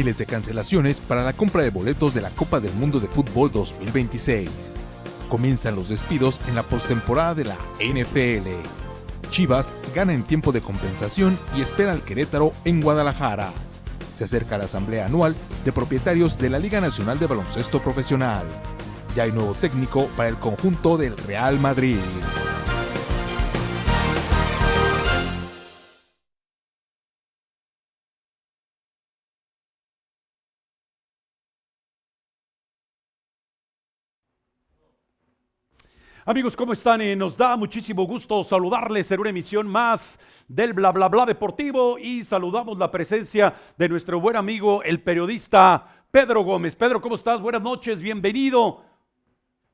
Miles de cancelaciones para la compra de boletos de la Copa del Mundo de Fútbol 2026. Comienzan los despidos en la postemporada de la NFL. Chivas gana en tiempo de compensación y espera al Querétaro en Guadalajara. Se acerca la asamblea anual de propietarios de la Liga Nacional de Baloncesto Profesional. Ya hay nuevo técnico para el conjunto del Real Madrid. Amigos, ¿cómo están? Nos da muchísimo gusto saludarles en una emisión más del Bla Bla Bla Deportivo y saludamos la presencia de nuestro buen amigo, el periodista Pedro Gómez. Pedro, ¿cómo estás? Buenas noches, bienvenido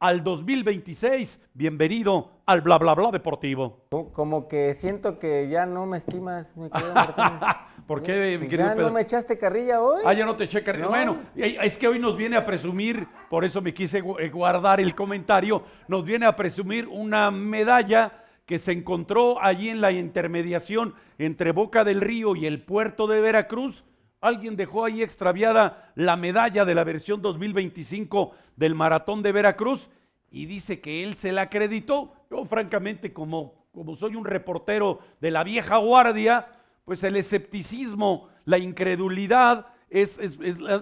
al 2026, bienvenido al Bla Bla Bla Deportivo. Como que siento que ya no me estimas, mi querido Martínez. ¿Por qué, mi querido ¿Ya Pedro? no me echaste carrilla hoy? Ah, ya no te eché carrilla. No. Bueno, es que hoy nos viene a presumir, por eso me quise guardar el comentario, nos viene a presumir una medalla que se encontró allí en la intermediación entre Boca del Río y el puerto de Veracruz. Alguien dejó ahí extraviada la medalla de la versión 2025 del Maratón de Veracruz y dice que él se la acreditó. Yo, francamente, como soy un reportero de la vieja guardia, pues el escepticismo, la incredulidad es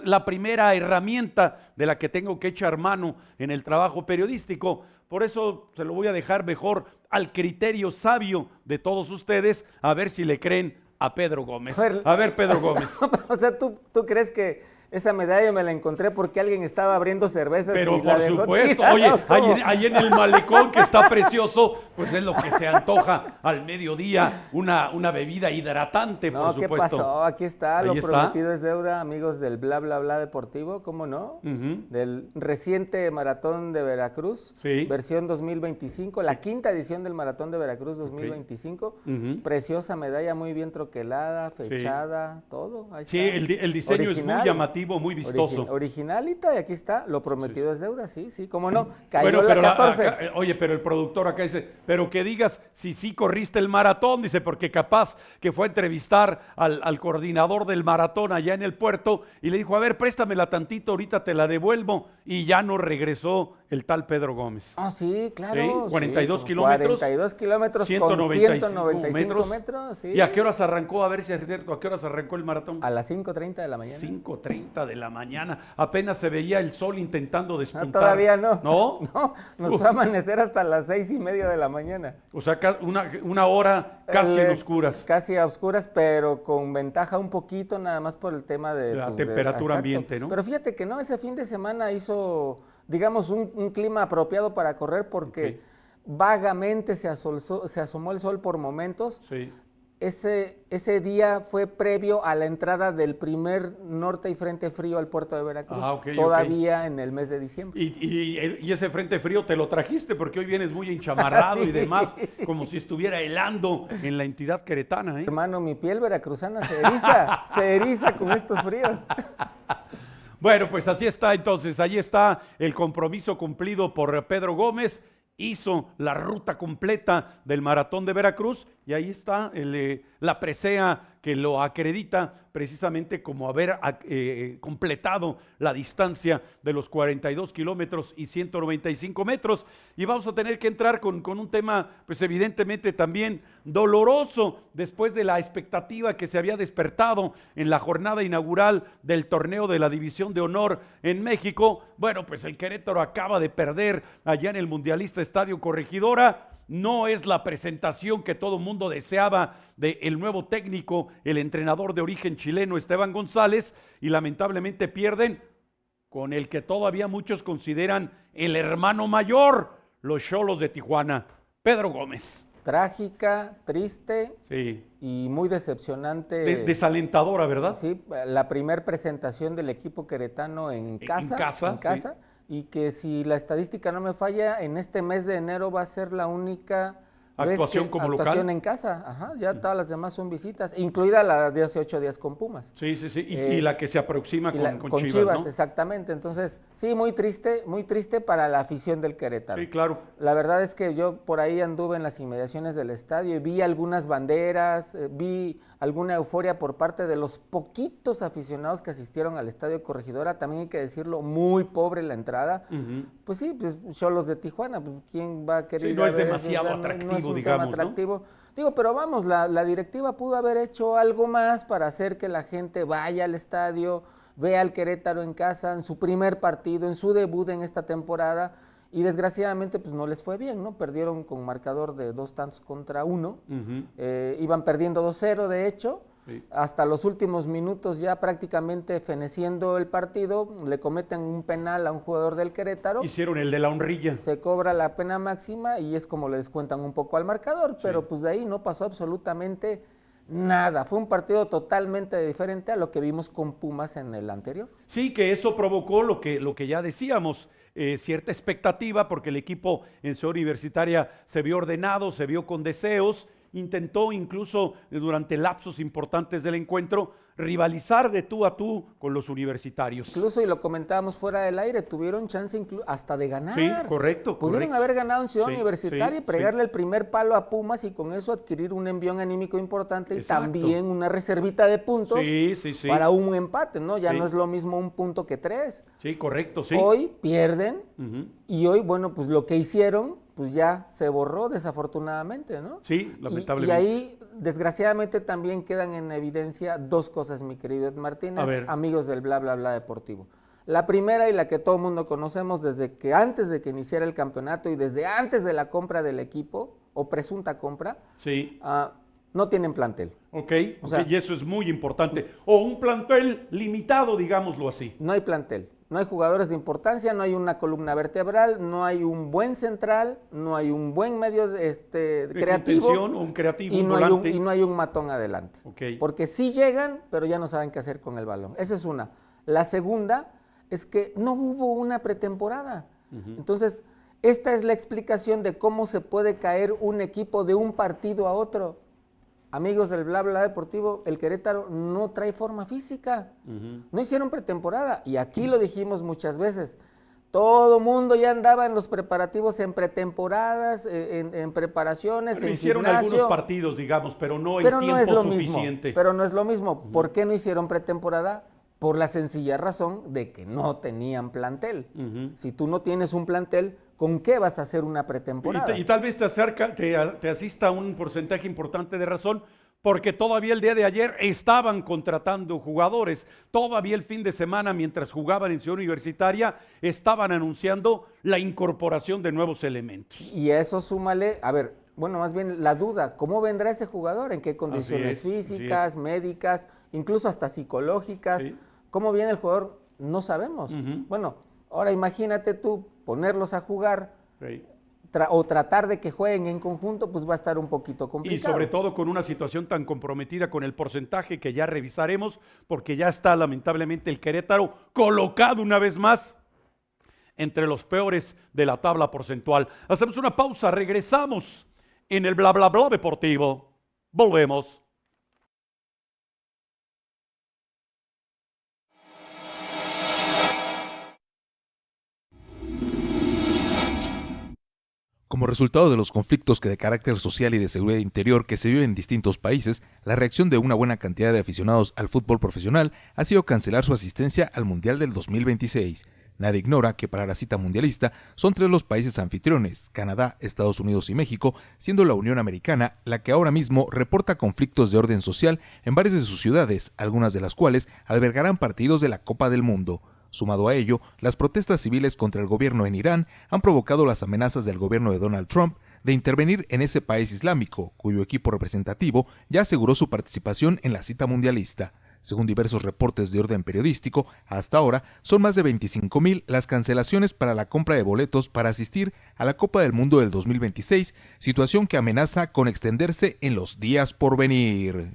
la primera herramienta de la que tengo que echar mano en el trabajo periodístico. Por eso se lo voy a dejar mejor al criterio sabio de todos ustedes, a ver si le creen a Pedro Gómez. A ver, Pedro Gómez. O sea, ¿tú crees que esa medalla me la encontré porque alguien estaba abriendo cervezas? Pero y la por dejó supuesto, tirada, oye, ¿o cómo? ahí en el malecón que está precioso, pues es lo que se antoja al mediodía, una bebida hidratante, No, por ¿qué supuesto. pasó? Aquí está, Ahí lo está. prometido es deuda, amigos del Bla Bla Bla Deportivo, ¿cómo no? Del reciente Maratón de Veracruz, Sí. versión 2025, la quinta edición del Maratón de Veracruz 2025, preciosa medalla, muy bien troquelada, fechada, todo. Ahí Sí, está. el diseño es Original. muy llamativo, muy vistoso. Originalita, y aquí está, lo prometido es deuda, sí, cómo no, cayó Bueno, la pero 14. oye, pero el productor acá dice, pero que digas si sí corriste el maratón, dice, porque capaz que fue a entrevistar al coordinador del maratón allá en el puerto y le dijo, a ver, préstamela tantito, ahorita te la devuelvo, y ya no regresó el tal Pedro Gómez. Ah, sí, claro. Sí, 42 como kilómetros. 42 kilómetros 195 con 195 metros, sí. ¿Y a qué horas arrancó? A ver si es cierto, ¿a qué horas arrancó el maratón? A las 5:30 de la mañana. 5:30 de la mañana. Apenas se veía el sol intentando despuntar. No, todavía no. ¿No? No, nos fue a amanecer hasta las 6:30 de la mañana. O sea, una hora casi en oscuras. Casi a oscuras, pero con ventaja un poquito, nada más por el tema de La pues, temperatura exacto. ambiente, ¿no? Pero fíjate que no, ese fin de semana hizo, digamos, un clima apropiado para correr porque vagamente se asomó el sol por momentos. Sí. Ese día fue previo a la entrada del primer norte y frente frío al puerto de Veracruz, todavía en el mes de diciembre. Y ese frente frío te lo trajiste porque hoy vienes muy enchamarrado Sí. y demás, como si estuviera helando en la entidad queretana, ¿eh? Hermano, mi piel veracruzana se eriza con estos fríos. Bueno, pues así está entonces, ahí está el compromiso cumplido por Pedro Gómez, hizo la ruta completa del Maratón de Veracruz y ahí está la presea que lo acredita precisamente como haber completado la distancia de los 42 kilómetros y 195 metros. Y vamos a tener que entrar con un tema, pues evidentemente también doloroso, después de la expectativa que se había despertado en la jornada inaugural del torneo de la División de Honor en México. Bueno, pues el Querétaro acaba de perder allá en el Mundialista Estadio Corregidora. No es la presentación que todo mundo deseaba del nuevo técnico, el entrenador de origen chileno Esteban González, y lamentablemente pierden con el que todavía muchos consideran el hermano mayor, los Xolos de Tijuana, Pedro Gómez. Trágica, triste y muy decepcionante. Desalentadora, ¿verdad? Sí, la primer presentación del equipo queretano en casa. Y que si la estadística no me falla, en este mes de enero va a ser la única actuación como actuación local en casa. Ya todas las demás son visitas, incluida la de hace 8 días con Pumas. Sí. Y la que se aproxima con Chivas, ¿no? Exactamente. Entonces, sí, muy triste para la afición del Querétaro. Sí, claro. La verdad es que yo por ahí anduve en las inmediaciones del estadio y vi algunas banderas, vi alguna euforia por parte de los poquitos aficionados que asistieron al Estadio Corregidora, también hay que decirlo, muy pobre la entrada. Pues sí, pues Xolos de Tijuana, pues ¿quién va a querer ir no a es ver demasiado eso? O sea, atractivo, no es un digamos, tema atractivo. Digo, pero vamos, la directiva pudo haber hecho algo más para hacer que la gente vaya al estadio, vea al Querétaro en casa, en su primer partido, en su debut en esta temporada, y desgraciadamente pues no les fue bien, ¿no? Perdieron con marcador de 2-1, iban perdiendo 2-0 de hecho, sí. Hasta los últimos minutos ya prácticamente feneciendo el partido, le cometen un penal a un jugador del Querétaro. Hicieron el de la honrilla. Se cobra la pena máxima y es como le descuentan un poco al marcador, pero sí. Pues de ahí no pasó absolutamente nada, fue un partido totalmente diferente a lo que vimos con Pumas en el anterior. Sí, que eso provocó lo que ya decíamos, cierta expectativa, porque el equipo en Ciudad Universitaria se vio ordenado, se vio con deseos, intentó incluso durante lapsos importantes del encuentro rivalizar de tú a tú con los universitarios. Incluso, y lo comentábamos fuera del aire, tuvieron chance hasta de ganar. Sí, correcto. Pudieron haber ganado en Ciudad Universitaria y pegarle el primer palo a Pumas y con eso adquirir un envión anímico importante. Exacto. Y también una reservita de puntos para un empate, ¿no? Ya no es lo mismo un punto que 3. Sí, correcto, sí. Hoy pierden y hoy, bueno, pues lo que hicieron pues ya se borró desafortunadamente, ¿no? Sí, lamentablemente. Y ahí, desgraciadamente, también quedan en evidencia dos cosas, mi querido Ed Martínez, amigos del bla, bla, bla deportivo. La primera y la que todo el mundo conocemos desde que antes de que iniciara el campeonato y desde antes de la compra del equipo, o presunta compra, no tienen plantel. Ok, o sea, y eso es muy importante. O un plantel limitado, digámoslo así. No hay plantel. No hay jugadores de importancia, no hay una columna vertebral, no hay un buen central, no hay un buen medio creativo. O un creativo, y un no volante. Y no hay un matón adelante. Okay. Porque sí llegan, pero ya no saben qué hacer con el balón. Esa es una. La segunda es que no hubo una pretemporada. Entonces, esta es la explicación de cómo se puede caer un equipo de un partido a otro. Amigos del bla bla deportivo, el Querétaro no trae forma física, no hicieron pretemporada y aquí lo dijimos muchas veces, todo mundo ya andaba en los preparativos, en pretemporadas, en preparaciones, pero en hicieron gimnasio, algunos partidos, digamos, pero no en tiempo suficiente. Pero no es lo mismo, ¿por qué no hicieron pretemporada? Por la sencilla razón de que no tenían plantel. Si tú no tienes un plantel, ¿con qué vas a hacer una pretemporada? Y tal vez te asista un porcentaje importante de razón, porque todavía el día de ayer estaban contratando jugadores, todavía el fin de semana mientras jugaban en Ciudad Universitaria estaban anunciando la incorporación de nuevos elementos. Y eso súmale, a ver, bueno, más bien la duda, ¿cómo vendrá ese jugador? ¿En qué condiciones físicas, médicas, incluso hasta psicológicas? Sí. ¿Cómo viene el jugador? No sabemos. Bueno, ahora imagínate tú ponerlos a jugar o tratar de que jueguen en conjunto, pues va a estar un poquito complicado. Y sobre todo con una situación tan comprometida con el porcentaje que ya revisaremos, porque ya está lamentablemente el Querétaro colocado una vez más entre los peores de la tabla porcentual. Hacemos una pausa, regresamos en el bla bla bla deportivo. Volvemos. Como resultado de los conflictos de carácter social y de seguridad interior que se viven en distintos países, la reacción de una buena cantidad de aficionados al fútbol profesional ha sido cancelar su asistencia al Mundial del 2026. Nadie ignora que para la cita mundialista son 3 los países anfitriones, Canadá, Estados Unidos y México, siendo la Unión Americana la que ahora mismo reporta conflictos de orden social en varias de sus ciudades, algunas de las cuales albergarán partidos de la Copa del Mundo. Sumado a ello, las protestas civiles contra el gobierno en Irán han provocado las amenazas del gobierno de Donald Trump de intervenir en ese país islámico, cuyo equipo representativo ya aseguró su participación en la cita mundialista. Según diversos reportes de orden periodístico, hasta ahora son más de 25,000 las cancelaciones para la compra de boletos para asistir a la Copa del Mundo del 2026, situación que amenaza con extenderse en los días por venir.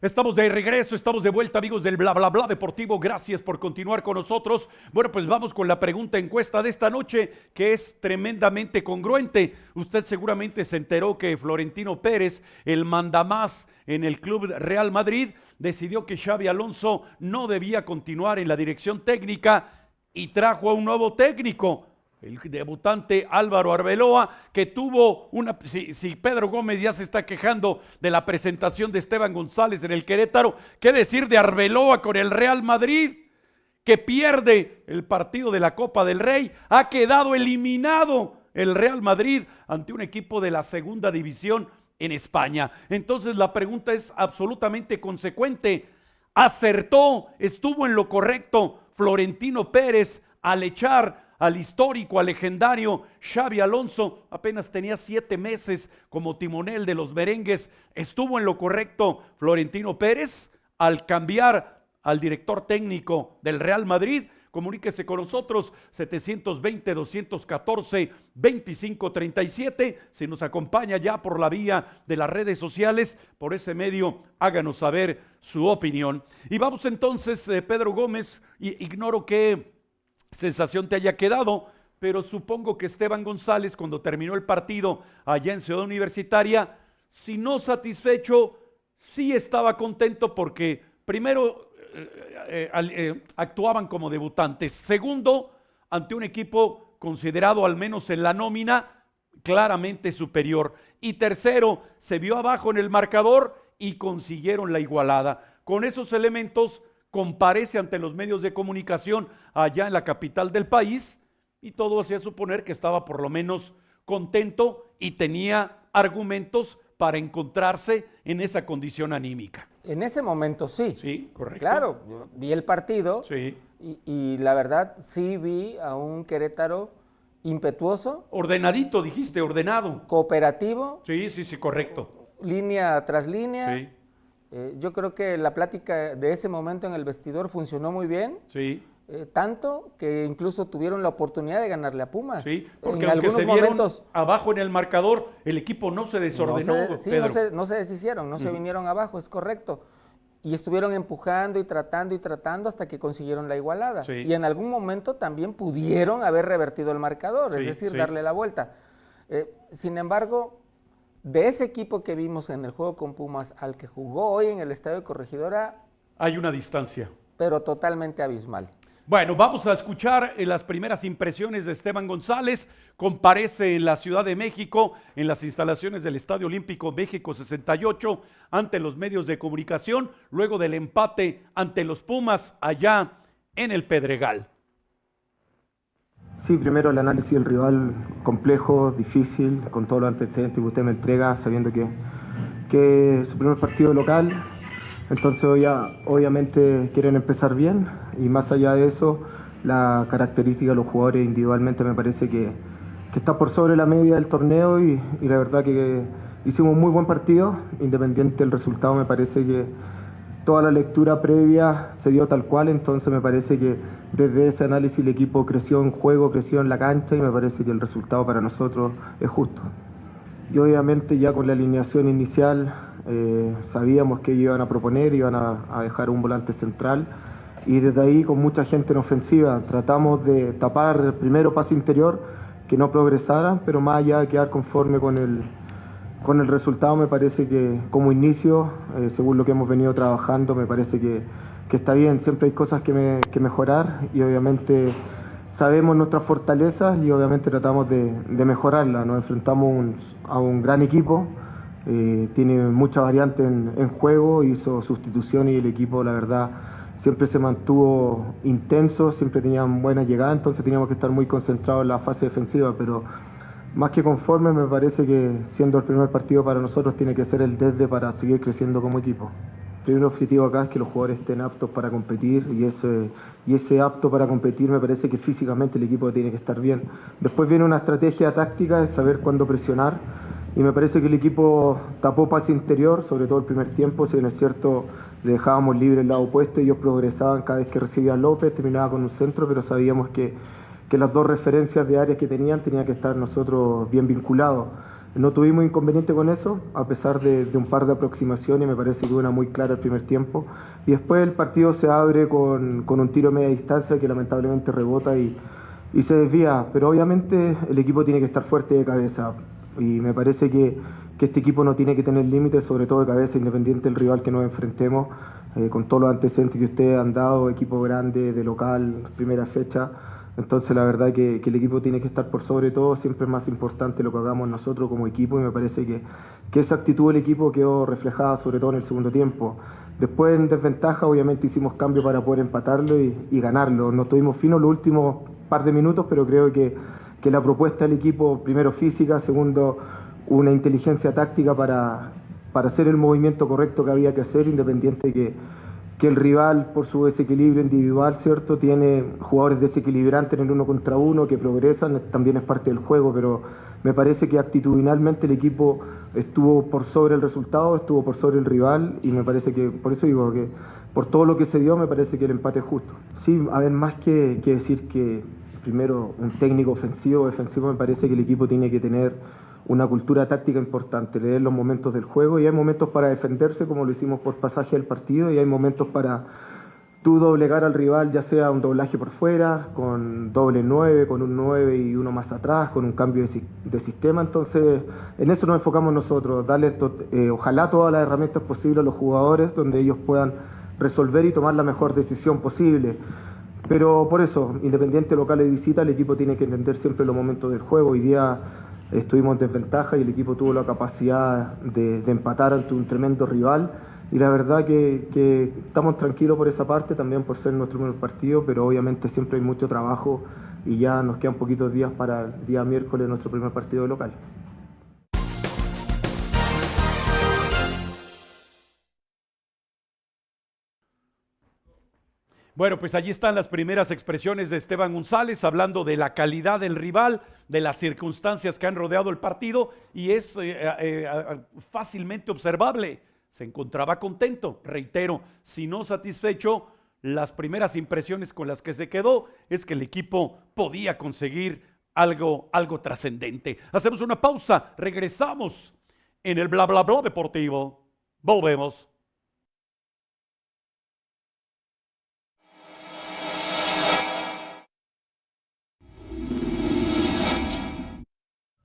Estamos de regreso, estamos de vuelta, amigos del Bla Bla Bla Deportivo. Gracias por continuar con nosotros. Bueno, pues vamos con la pregunta encuesta de esta noche, que es tremendamente congruente. Usted seguramente se enteró que Florentino Pérez, el mandamás en el Club Real Madrid, decidió que Xabi Alonso no debía continuar en la dirección técnica y trajo a un nuevo técnico, el debutante Álvaro Arbeloa, que tuvo una... Si Pedro Gómez ya se está quejando de la presentación de Esteban González en el Querétaro, ¿qué decir de Arbeloa con el Real Madrid, que pierde el partido de la Copa del Rey? Ha quedado eliminado el Real Madrid ante un equipo de la segunda división en España. Entonces la pregunta es absolutamente consecuente. ¿Acertó, estuvo en lo correcto Florentino Pérez al echar al histórico, al legendario Xabi Alonso? Apenas tenía 7 meses como timonel de los merengues. ¿Estuvo en lo correcto Florentino Pérez al cambiar al director técnico del Real Madrid? Comuníquese con nosotros, 720-214-2537. Si nos acompaña ya por la vía de las redes sociales, por ese medio, háganos saber su opinión. Y vamos entonces, Pedro Gómez, ignoro qué sensación te haya quedado, pero supongo que Esteban González, cuando terminó el partido allá en Ciudad Universitaria, si no satisfecho, sí estaba contento porque primero actuaban como debutantes, segundo, ante un equipo considerado, al menos en la nómina, claramente superior, y tercero, se vio abajo en el marcador y consiguieron la igualada. Con esos elementos comparece ante los medios de comunicación allá en la capital del país y todo hacía suponer que estaba por lo menos contento y tenía argumentos para encontrarse en esa condición anímica. En ese momento sí. Sí, correcto. Claro, yo vi el partido sí. y la verdad sí vi a un Querétaro impetuoso. Ordenadito, dijiste, ordenado. Cooperativo. Sí, correcto. Línea tras línea. Sí. Yo creo que la plática de ese momento en el vestidor funcionó muy bien. Sí. Tanto que incluso tuvieron la oportunidad de ganarle a Pumas. Sí, porque en aunque algunos se vieron momentos abajo en el marcador, el equipo no se desordenó, Pedro. No se deshicieron, no se vinieron abajo, es correcto. Y estuvieron empujando y tratando hasta que consiguieron la igualada. Sí. Y en algún momento también pudieron haber revertido el marcador, es decir, darle la vuelta. Sin embargo, de ese equipo que vimos en el juego con Pumas al que jugó hoy en el Estadio Corregidora, hay una distancia. Pero totalmente abismal. Bueno, vamos a escuchar las primeras impresiones de Esteban González. Comparece en la Ciudad de México, en las instalaciones del Estadio Olímpico México 68, ante los medios de comunicación, luego del empate ante los Pumas allá en el Pedregal. Sí, primero el análisis del rival complejo, difícil, con todos los antecedentes que usted me entrega, sabiendo que es su primer partido local. Entonces obviamente quieren empezar bien y más allá de eso, la característica de los jugadores individualmente me parece que está por sobre la media del torneo y la verdad que hicimos un muy buen partido, independiente del resultado. Me parece que toda la lectura previa se dio tal cual, entonces me parece que desde ese análisis el equipo creció en juego, creció en la cancha y me parece que el resultado para nosotros es justo. Y obviamente ya con la alineación inicial sabíamos que iban a proponer, iban a dejar un volante central y desde ahí con mucha gente en ofensiva tratamos de tapar el primero pase interior, que no progresaran, pero más allá de quedar conforme con el resultado, me parece que como inicio, según lo que hemos venido trabajando, me parece que está bien. Siempre hay cosas que mejorar y obviamente sabemos nuestras fortalezas y obviamente tratamos de mejorarlas. Nos enfrentamos a un gran equipo, tiene muchas variantes en juego, hizo sustituciones y el equipo, la verdad, siempre se mantuvo intenso, siempre tenían buena llegada, entonces teníamos que estar muy concentrados en la fase defensiva, pero más que conforme, me parece que siendo el primer partido para nosotros tiene que ser el desde para seguir creciendo como equipo. El primer objetivo acá es que los jugadores estén aptos para competir y ese apto para competir me parece que físicamente el equipo tiene que estar bien. Después viene una estrategia táctica de saber cuándo presionar y me parece que el equipo tapó pase interior, sobre todo el primer tiempo, si bien es cierto le dejábamos libre el lado opuesto, ellos progresaban cada vez que recibía a López, terminaba con un centro, pero sabíamos que las dos referencias de áreas que tenían que estar nosotros bien vinculados. No tuvimos inconveniente con eso, a pesar de un par de aproximaciones, me parece que una muy clara el primer tiempo. Y después el partido se abre con un tiro a media distancia que lamentablemente rebota y se desvía. Pero obviamente el equipo tiene que estar fuerte de cabeza. Y me parece que este equipo no tiene que tener límites, sobre todo de cabeza, independiente del rival que nos enfrentemos, con todos los antecedentes que ustedes han dado, equipo grande, de local, primera fecha. Entonces la verdad que el equipo tiene que estar por sobre todo, siempre es más importante lo que hagamos nosotros como equipo y me parece que esa actitud del equipo quedó reflejada sobre todo en el segundo tiempo. Después en desventaja obviamente hicimos cambios para poder empatarlo y ganarlo. No estuvimos finos los últimos par de minutos, pero creo que la propuesta del equipo, primero física, segundo una inteligencia táctica para hacer el movimiento correcto que había que hacer, independiente que el rival, por su desequilibrio individual, ¿cierto?, tiene jugadores desequilibrantes en el 1 contra 1 que progresan, también es parte del juego, pero me parece que actitudinalmente el equipo estuvo por sobre el resultado, estuvo por sobre el rival y me parece que, por eso digo que por todo lo que se dio, me parece que el empate es justo. Sí, a ver, más que decir que primero un técnico ofensivo o defensivo, me parece que el equipo tiene que tener una cultura táctica importante, leer los momentos del juego y hay momentos para defenderse como lo hicimos por pasaje del partido y hay momentos para tú doblegar al rival, ya sea un doblaje por fuera, con doble 9, con un 9 y uno más atrás, con un cambio de sistema. Entonces en eso nos enfocamos nosotros, darle ojalá todas las herramientas posibles a los jugadores donde ellos puedan resolver y tomar la mejor decisión posible. Pero por eso, independiente local y visita, el equipo tiene que entender siempre los momentos del juego. Hoy día estuvimos en desventaja y el equipo tuvo la capacidad de empatar ante un tremendo rival y la verdad que estamos tranquilos por esa parte, también por ser nuestro primer partido, pero obviamente siempre hay mucho trabajo y ya nos quedan poquitos días para el día miércoles nuestro primer partido local. Bueno, pues allí están las primeras expresiones de Esteban González hablando de la calidad del rival, de las circunstancias que han rodeado el partido y es fácilmente observable. Se encontraba contento, reitero, si no satisfecho, las primeras impresiones con las que se quedó es que el equipo podía conseguir algo trascendente. Hacemos una pausa, regresamos en el bla bla bla deportivo. Volvemos.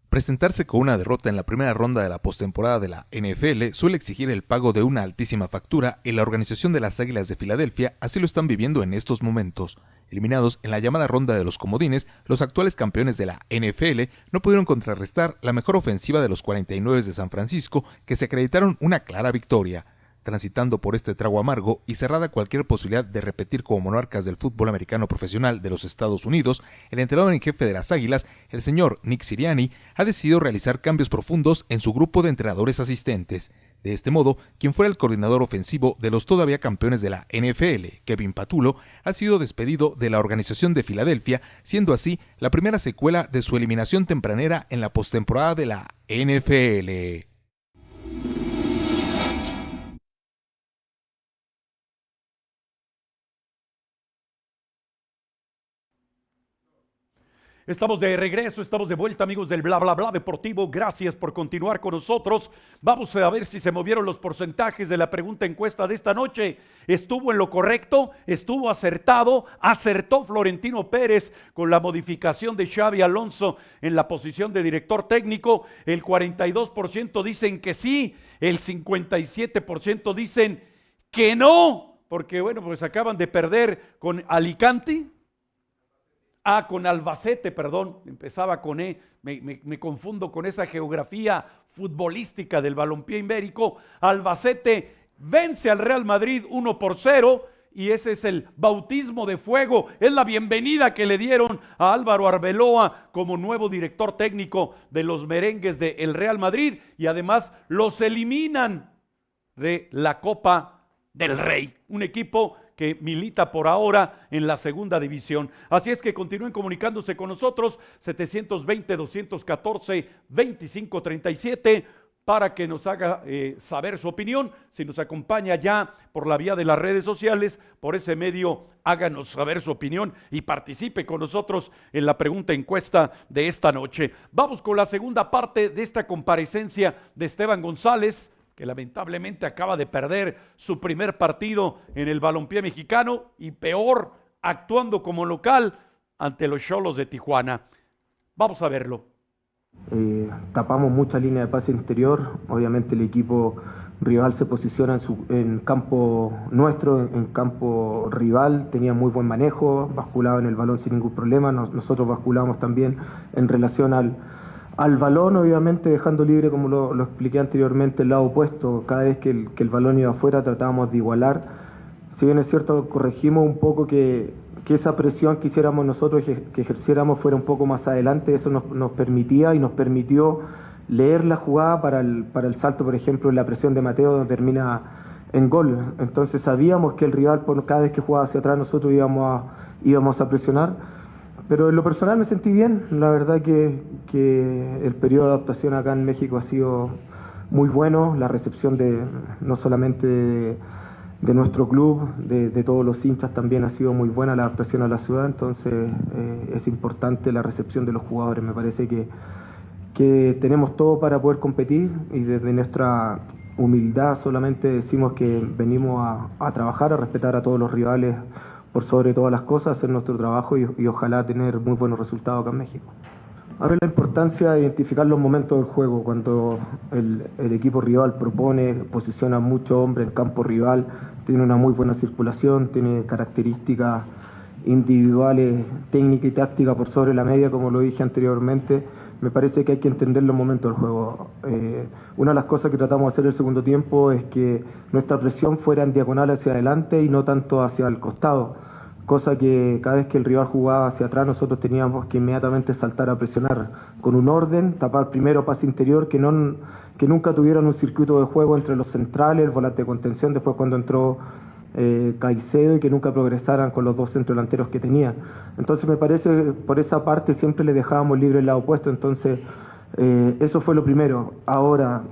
Presentarse con una derrota en la primera ronda de la postemporada de la NFL suele exigir el pago de una altísima factura y la organización de las Águilas de Filadelfia así lo están viviendo en estos momentos. Eliminados en la llamada ronda de los comodines, los actuales campeones de la NFL no pudieron contrarrestar la mejor ofensiva de los 49 de San Francisco, que se acreditaron una clara victoria. Transitando por este trago amargo y cerrada cualquier posibilidad de repetir como monarcas del fútbol americano profesional de los Estados Unidos, el entrenador en jefe de las Águilas, el señor Nick Sirianni, ha decidido realizar cambios profundos en su grupo de entrenadores asistentes. De este modo, quien fuera el coordinador ofensivo de los todavía campeones de la NFL, Kevin Patullo, ha sido despedido de la organización de Filadelfia, siendo así la primera secuela de su eliminación tempranera en la postemporada de la NFL. Estamos de regreso, estamos de vuelta, amigos del bla bla bla deportivo. Gracias por continuar con nosotros. Vamos a ver si se movieron los porcentajes de la pregunta encuesta de esta noche. ¿Estuvo en lo correcto? ¿Estuvo acertado? ¿Acertó Florentino Pérez con la modificación de Xabi Alonso en la posición de director técnico? El 42% dicen que sí, el 57% dicen que no, porque bueno, pues acaban de perder con Alicante. Con Albacete, perdón, empezaba con E, me confundo con esa geografía futbolística del balompié ibérico. Albacete vence al Real Madrid 1-0 y ese es el bautismo de fuego, es la bienvenida que le dieron a Álvaro Arbeloa como nuevo director técnico de los merengues del Real Madrid y además los eliminan de la Copa del Rey, un equipo que milita por ahora en la segunda división. Así es que continúen comunicándose con nosotros, 720-214-2537, para que nos haga saber su opinión. Si nos acompaña ya por la vía de las redes sociales, por ese medio, háganos saber su opinión y participe con nosotros en la pregunta encuesta de esta noche. Vamos con la segunda parte de esta comparecencia de Esteban González, que lamentablemente acaba de perder su primer partido en el balompié mexicano y peor, actuando como local ante los Xolos de Tijuana. Vamos a verlo. Tapamos mucha línea de pase interior. Obviamente el equipo rival se posiciona en campo nuestro, en campo rival, tenía muy buen manejo, basculaba en el balón sin ningún problema. Nosotros basculamos también en relación al balón, obviamente dejando libre, como lo expliqué anteriormente, el lado opuesto. Cada vez que el balón iba afuera tratábamos de igualar. Si bien es cierto, corregimos un poco que esa presión que hiciéramos nosotros, que ejerciéramos, fuera un poco más adelante. Eso nos permitía y nos permitió leer la jugada para el salto, por ejemplo, en la presión de Mateo, donde termina en gol. Entonces sabíamos que el rival, por cada vez que jugaba hacia atrás, nosotros íbamos a presionar. Pero en lo personal me sentí bien. La verdad que el periodo de adaptación acá en México ha sido muy bueno. La recepción no solamente de nuestro club, de todos los hinchas también ha sido muy buena, la adaptación a la ciudad. Entonces es importante la recepción de los jugadores. Me parece que tenemos todo para poder competir, y desde nuestra humildad solamente decimos que venimos a trabajar, a respetar a todos los rivales por sobre todas las cosas, hacer nuestro trabajo y ojalá tener muy buenos resultados acá en México. A ver, la importancia de identificar los momentos del juego, cuando el equipo rival propone, posiciona mucho hombre en campo rival, tiene una muy buena circulación, tiene características individuales, técnica y táctica por sobre la media, como lo dije anteriormente. Me parece que hay que entender los momentos del juego. Una de las cosas que tratamos de hacer el segundo tiempo es que nuestra presión fuera en diagonal hacia adelante y no tanto hacia el costado, cosa que cada vez que el rival jugaba hacia atrás nosotros teníamos que inmediatamente saltar a presionar con un orden, tapar primero pase interior, que nunca tuvieran un circuito de juego entre los centrales, el volante de contención, después cuando entró Caicedo, y que nunca progresaran con los dos centrodelanteros que tenían. Entonces me parece, por esa parte siempre le dejábamos libre el lado opuesto. Entonces eso fue lo primero. Ahora,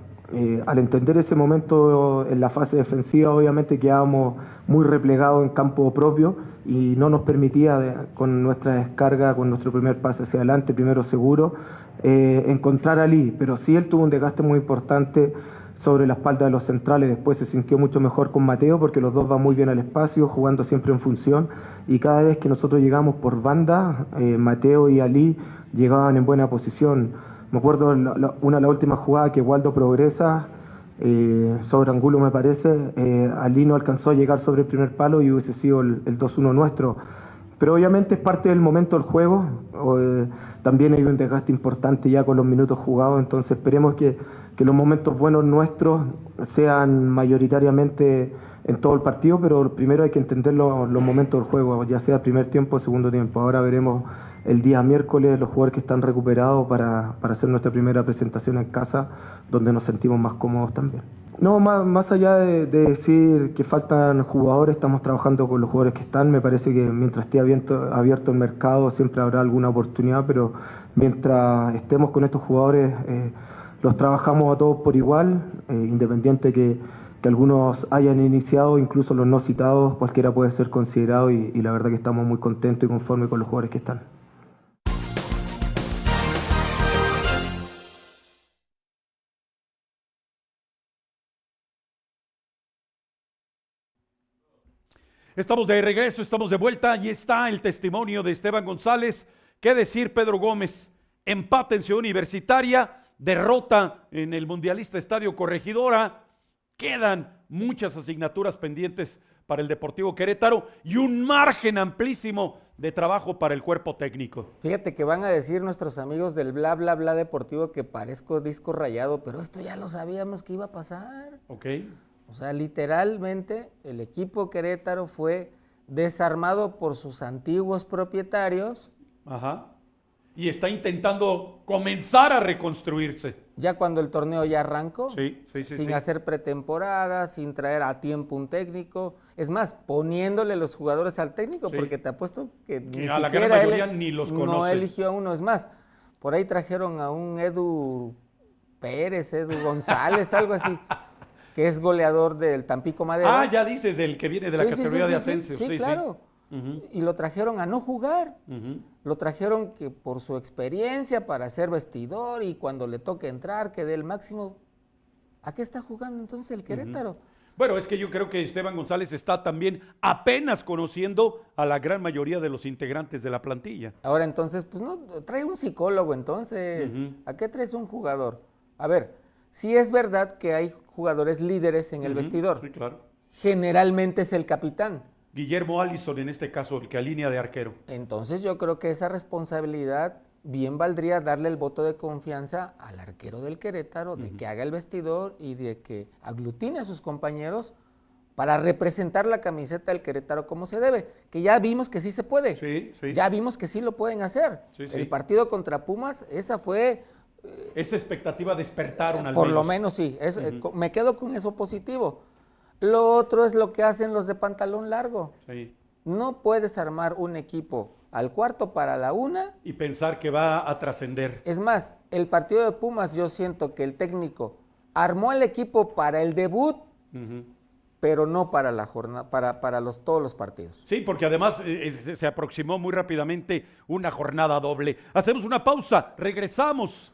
al entender ese momento en la fase defensiva, obviamente quedábamos muy replegados en campo propio y no nos permitía, con nuestra descarga, con nuestro primer pase hacia adelante, primero seguro, encontrar a Ali, pero sí él tuvo un desgaste muy importante sobre la espalda de los centrales. Después se sintió mucho mejor con Mateo, porque los dos van muy bien al espacio, jugando siempre en función, y cada vez que nosotros llegamos por banda, Mateo y Ali llegaban en buena posición. Me acuerdo una de las últimas jugadas que Waldo progresa sobre Angulo, me parece, Ali no alcanzó a llegar sobre el primer palo y hubiese sido el 2-1 nuestro. Pero obviamente es parte del momento del juego. También hay un desgaste importante ya con los minutos jugados, entonces esperemos que los momentos buenos nuestros sean mayoritariamente en todo el partido, pero primero hay que entender los momentos del juego, ya sea primer tiempo o segundo tiempo. Ahora veremos el día miércoles los jugadores que están recuperados para hacer nuestra primera presentación en casa, donde nos sentimos más cómodos también. No, más allá de decir que faltan jugadores, estamos trabajando con los jugadores que están. Me parece que mientras esté abierto el mercado siempre habrá alguna oportunidad, pero mientras estemos con estos jugadores los trabajamos a todos por igual, independiente que algunos hayan iniciado, incluso los no citados, cualquiera puede ser considerado, y la verdad que estamos muy contentos y conformes con los jugadores que están. Estamos de regreso, estamos de vuelta. Allí está el testimonio de Esteban González. ¿Qué decir, Pedro Gómez? Empate en Ciudad Universitaria, derrota en el Mundialista Estadio Corregidora. Quedan muchas asignaturas pendientes para el Deportivo Querétaro y un margen amplísimo de trabajo para el cuerpo técnico. Fíjate que van a decir nuestros amigos del bla bla bla deportivo que parezco disco rayado, pero esto ya lo sabíamos que iba a pasar. Ok. O sea, literalmente el equipo Querétaro fue desarmado por sus antiguos propietarios. Ajá. Y está intentando comenzar a reconstruirse. Ya cuando el torneo ya arrancó, sin hacer pretemporada, sin traer a tiempo un técnico. Es más, poniéndole los jugadores al técnico, porque te apuesto que ni a la gran mayoría ni los conoce. No eligió a uno. Es más, por ahí trajeron a un Edu Pérez, Edu González, algo así, que es goleador del Tampico Madero. Ah, ya dices del que viene de la categoría de ascenso. Sí, claro. Y lo trajeron a no jugar. Lo trajeron que por su experiencia para ser vestidor y cuando le toque entrar, que dé el máximo. ¿A qué está jugando entonces el Querétaro? Bueno, es que yo creo que Esteban González está también apenas conociendo a la gran mayoría de los integrantes de la plantilla. Ahora entonces, pues no, trae un psicólogo entonces. ¿A qué traes un jugador? A ver, sí es verdad que hay jugadores líderes en el vestidor. Sí, claro. Generalmente es el capitán. Guillermo Allison en este caso, el que alinea de arquero. Entonces yo creo que esa responsabilidad bien valdría darle el voto de confianza al arquero del Querétaro, de que haga el vestidor y de que aglutine a sus compañeros para representar la camiseta del Querétaro como se debe, que ya vimos que sí se puede. Sí. Ya vimos que sí lo pueden hacer. Sí. El partido contra Pumas, esa fue... Esa expectativa despertaron al por menos. lo menos sí, me quedo con eso positivo. Lo otro es lo que hacen los de pantalón largo. Sí. No puedes armar un equipo al cuarto para la una. Y pensar que va a trascender. Es más, el partido de Pumas yo siento que el técnico armó el equipo para el debut, pero no para la jornada, para todos los partidos. Sí, porque además se aproximó muy rápidamente una jornada doble. Hacemos una pausa, regresamos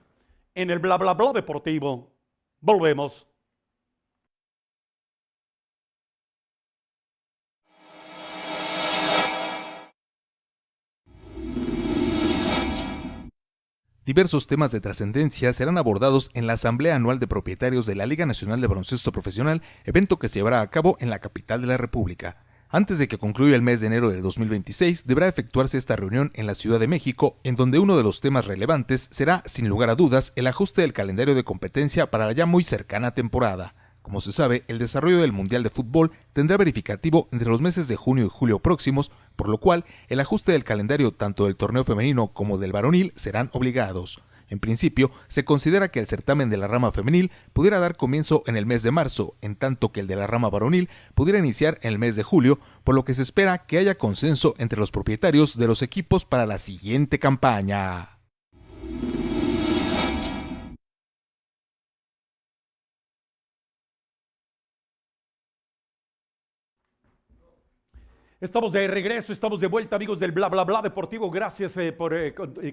en el bla bla bla deportivo. Volvemos. Diversos temas de trascendencia serán abordados en la Asamblea Anual de Propietarios de la Liga Nacional de Baloncesto Profesional, evento que se llevará a cabo en la capital de la República. Antes de que concluya el mes de enero del 2026, deberá efectuarse esta reunión en la Ciudad de México, en donde uno de los temas relevantes será, sin lugar a dudas, el ajuste del calendario de competencia para la ya muy cercana temporada. Como se sabe, el desarrollo del Mundial de Fútbol tendrá verificativo entre los meses de junio y julio próximos, por lo cual el ajuste del calendario tanto del torneo femenino como del varonil serán obligados. En principio, se considera que el certamen de la rama femenil pudiera dar comienzo en el mes de marzo, en tanto que el de la rama varonil pudiera iniciar en el mes de julio, por lo que se espera que haya consenso entre los propietarios de los equipos para la siguiente campaña. Estamos de regreso, estamos de vuelta, amigos del Bla Bla Bla Deportivo. Gracias por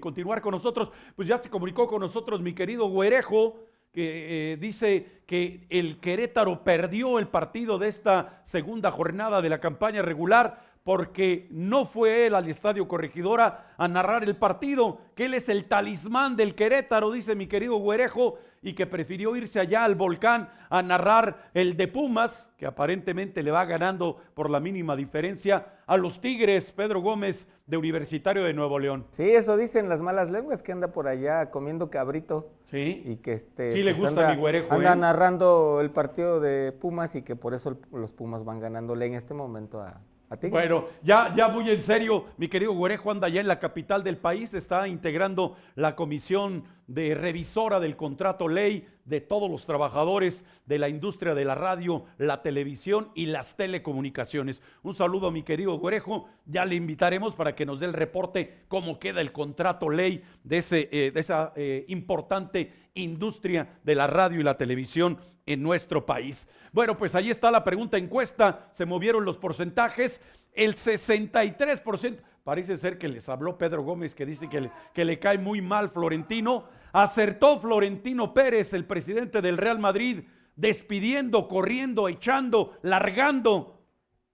continuar con nosotros. Pues ya se comunicó con nosotros mi querido Güerejo, que dice que el Querétaro perdió el partido de esta segunda jornada de la campaña regular porque no fue él al Estadio Corregidora a narrar el partido, que él es el talismán del Querétaro, dice mi querido Güerejo, y que prefirió irse allá al Volcán a narrar el de Pumas, que aparentemente le va ganando por la mínima diferencia a los Tigres, Pedro Gómez, de Universitario de Nuevo León. Sí, eso dicen las malas lenguas, que anda por allá comiendo cabrito. Sí, y que sí le gusta mi Güerejo. Anda narrando el partido de Pumas y que por eso los Pumas van ganándole en este momento a Tigres. Bueno, ya muy en serio, mi querido Güerejo anda ya en la capital del país, está integrando la comisión de revisora del contrato ley de todos los trabajadores de la industria de la radio, la televisión y las telecomunicaciones. Un saludo a mi querido Güerejo, ya le invitaremos para que nos dé el reporte cómo queda el contrato ley de esa importante industria de la radio y la televisión en nuestro país. Bueno, pues ahí está la pregunta encuesta, se movieron los porcentajes, el 63%, parece ser que les habló Pedro Gómez, que dice que le cae muy mal Florentino. Acertó Florentino Pérez, el presidente del Real Madrid, despidiendo, corriendo, echando, largando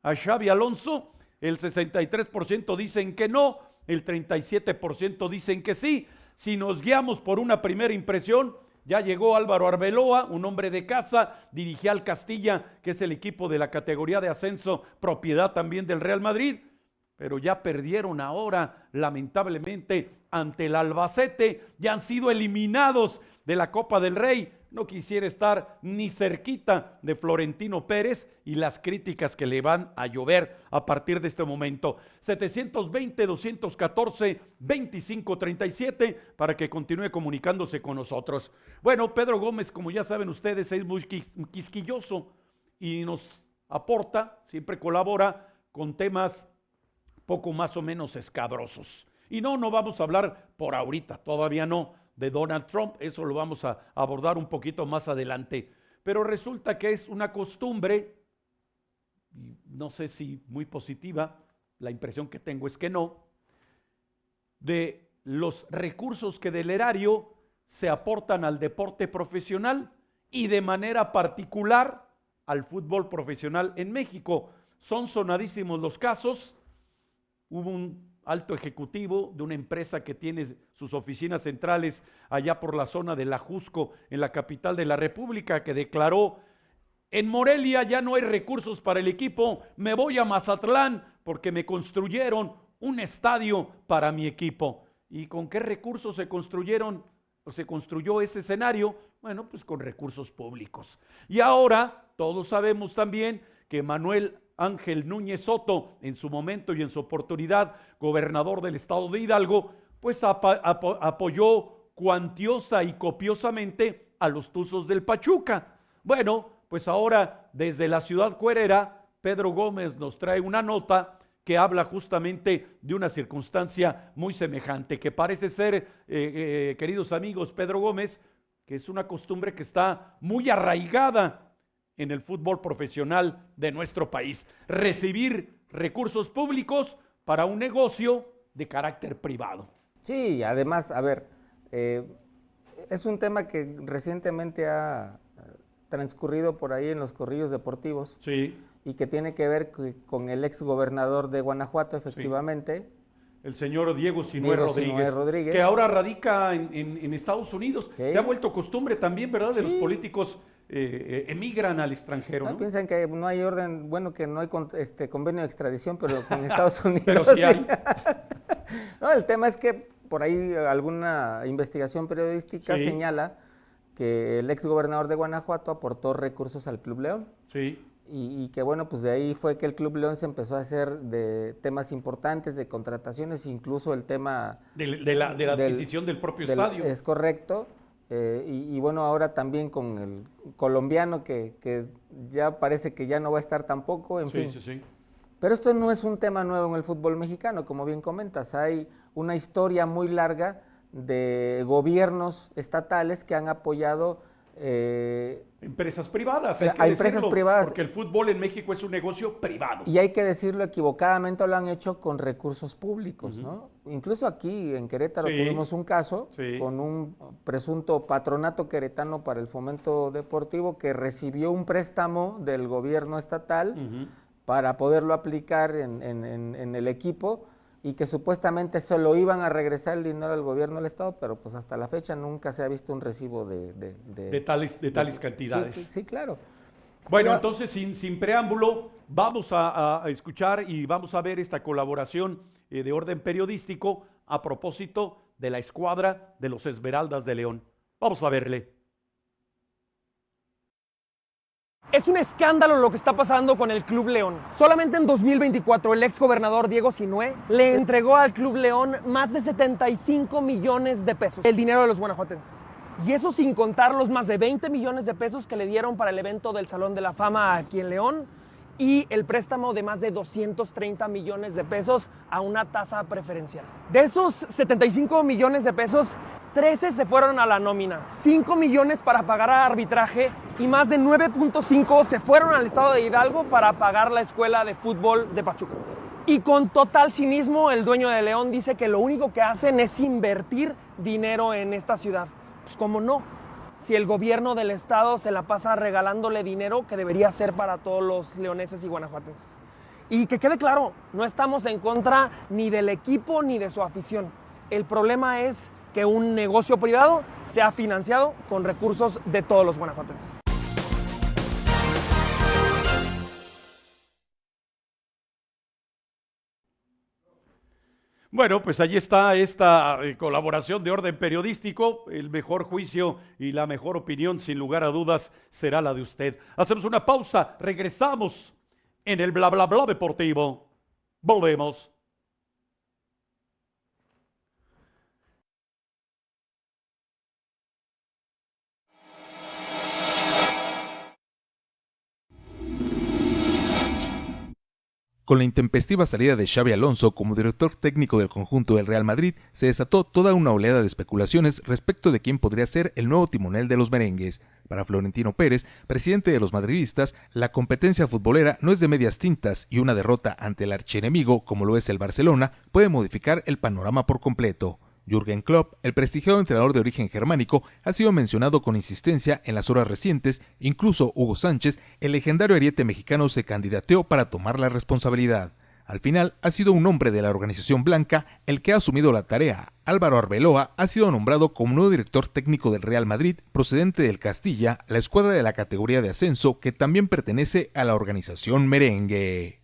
a Xabi Alonso. El 63% dicen que no, el 37% dicen que sí. Si nos guiamos por una primera impresión, ya llegó Álvaro Arbeloa, un hombre de casa, dirigía al Castilla, que es el equipo de la categoría de ascenso, propiedad también del Real Madrid, pero ya perdieron ahora, lamentablemente, ante el Albacete, ya han sido eliminados de la Copa del Rey. No quisiera estar ni cerquita de Florentino Pérez y las críticas que le van a llover a partir de este momento. 720-214-2537 para que continúe comunicándose con nosotros. Bueno, Pedro Gómez, como ya saben ustedes, es muy quisquilloso y nos aporta, siempre colabora con temas poco más o menos escabrosos. Y no vamos a hablar por ahorita, todavía no, de Donald Trump. Eso lo vamos a abordar un poquito más adelante. Pero resulta que es una costumbre, y no sé si muy positiva, la impresión que tengo es que no, de los recursos que del erario se aportan al deporte profesional y de manera particular al fútbol profesional en México. Son sonadísimos los casos. Hubo un alto ejecutivo de una empresa que tiene sus oficinas centrales allá por la zona de La Jusco, en la capital de la República, que declaró: en Morelia ya no hay recursos para el equipo, me voy a Mazatlán porque me construyeron un estadio para mi equipo. ¿Y con qué recursos se construyó ese escenario? Bueno, pues con recursos públicos. Y ahora todos sabemos también que Manuel Ángel Núñez Soto, en su momento y en su oportunidad, gobernador del estado de Hidalgo, pues apoyó cuantiosa y copiosamente a los Tuzos del Pachuca. Bueno, pues ahora desde la ciudad cuerera, Pedro Gómez nos trae una nota que habla justamente de una circunstancia muy semejante, que parece ser, queridos amigos, Pedro Gómez, que es una costumbre que está muy arraigada en el fútbol profesional de nuestro país: recibir recursos públicos para un negocio de carácter privado. Sí, además, a ver, es un tema que recientemente ha transcurrido por ahí en los corrillos deportivos. Sí. Y que tiene que ver con el ex gobernador de Guanajuato, efectivamente. Sí. El señor Diego Sinué Rodríguez, que ahora radica en Estados Unidos. Sí. Se ha vuelto costumbre también, ¿verdad? De los políticos emigran al extranjero, ¿no? Piensan que no hay orden, bueno, que no hay convenio de extradición, pero con Estados Unidos. Pero sí hay. No, el tema es que por ahí alguna investigación periodística señala que el ex gobernador de Guanajuato aportó recursos al Club León. Sí. Y que bueno, pues de ahí fue que el Club León se empezó a hacer de temas importantes, de contrataciones, incluso el tema de la adquisición del propio estadio. Es correcto, y bueno, ahora también con el colombiano que ya parece que ya no va a estar tampoco, en fin. Sí. Pero esto no es un tema nuevo en el fútbol mexicano, como bien comentas, hay una historia muy larga de gobiernos estatales que han apoyado empresas privadas, hay empresas privadas, porque el fútbol en México es un negocio privado. Y hay que decirlo equivocadamente, lo han hecho con recursos públicos, ¿no? Incluso aquí en Querétaro tuvimos un caso con un presunto patronato queretano para el fomento deportivo que recibió un préstamo del gobierno estatal para poderlo aplicar en el equipo, y que supuestamente se lo iban a regresar el dinero al gobierno del estado, pero pues hasta la fecha nunca se ha visto un recibo de tales cantidades. Sí, claro. Bueno, entonces sin preámbulo, vamos a escuchar y vamos a ver esta colaboración de orden periodístico a propósito de la escuadra de los Esmeraldas de León. Vamos a verle. Es un escándalo lo que está pasando con el Club León. Solamente en 2024 el ex gobernador Diego Sinué le entregó al Club León más de 75 millones de pesos, el dinero de los guanajuatenses. Y eso sin contar los más de 20 millones de pesos que le dieron para el evento del Salón de la Fama aquí en León y el préstamo de más de 230 millones de pesos a una tasa preferencial. De esos 75 millones de pesos, 13 se fueron a la nómina, 5 millones para pagar arbitraje y más de 9.5 se fueron al estado de Hidalgo para pagar la escuela de fútbol de Pachuca. Y con total cinismo, el dueño de León dice que lo único que hacen es invertir dinero en esta ciudad. Pues cómo no, si el gobierno del estado se la pasa regalándole dinero que debería ser para todos los leoneses y guanajuatenses. Y que quede claro, no estamos en contra ni del equipo ni de su afición. El problema es que un negocio privado sea financiado con recursos de todos los guanajuatenses. Bueno, pues allí está esta colaboración de orden periodístico. El mejor juicio y la mejor opinión, sin lugar a dudas, será la de usted. Hacemos una pausa, regresamos en el bla bla bla deportivo. Volvemos. Con la intempestiva salida de Xabi Alonso como director técnico del conjunto del Real Madrid, se desató toda una oleada de especulaciones respecto de quién podría ser el nuevo timonel de los merengues. Para Florentino Pérez, presidente de los madridistas, la competencia futbolera no es de medias tintas y una derrota ante el archienemigo, como lo es el Barcelona, puede modificar el panorama por completo. Jürgen Klopp, el prestigiado entrenador de origen germánico, ha sido mencionado con insistencia en las horas recientes. Incluso Hugo Sánchez, el legendario ariete mexicano, se candidateó para tomar la responsabilidad. Al final, ha sido un hombre de la organización blanca el que ha asumido la tarea. Álvaro Arbeloa ha sido nombrado como nuevo director técnico del Real Madrid, procedente del Castilla, la escuadra de la categoría de ascenso que también pertenece a la organización merengue.